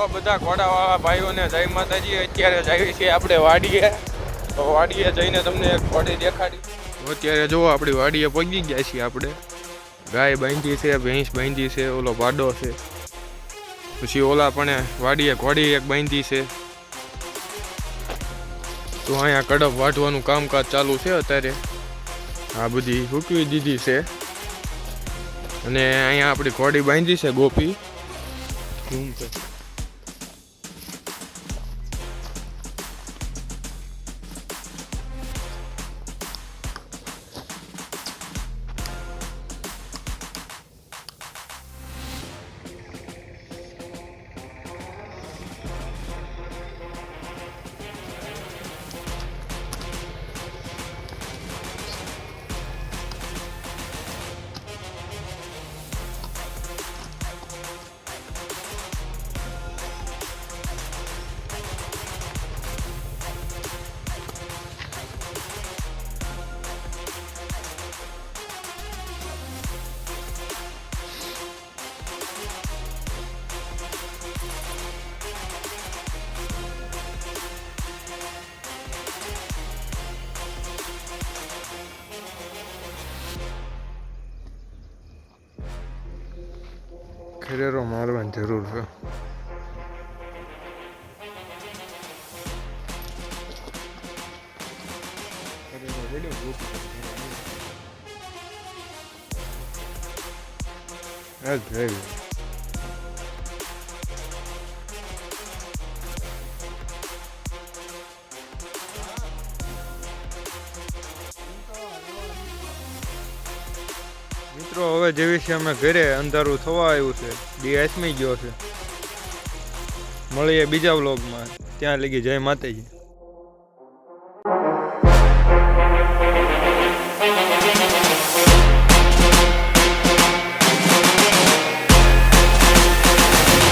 બધા ઘોડાવાળા ભાઈઓને જય માતાજી। અત્યારે જઈએ છીએ આપણે વાડીએ, તો વાડીએ જઈને તમને એક ઘોડી દેખાડી। અત્યારે જો આપણી વાડીએ પગી ગયા છીએ આપણે। ગાય બાંધી છે, ભેંસ બાંધી છે, ઓલો પાડો છે, પછી ઓલા પણ વાડીએ ઘોડી એક બાંધી છે। તો અહીંયા કડપ વાઢવાનું કામકાજ ચાલુ છે અત્યારે। આ બધી સૂકવી દીધી છે અને અહીંયા આપણી ઘોડી બાંધી છે ગોપી। ખેરેરો મારવાની જરૂર છે। મિત્રો હવે જેવી છે અમે ઘરે, અંધારું થવા આવ્યું છે, દી આસમી ગયો છે। મળીએ બીજા વ્લોગમાં, ત્યાં લગી જય માતાજી।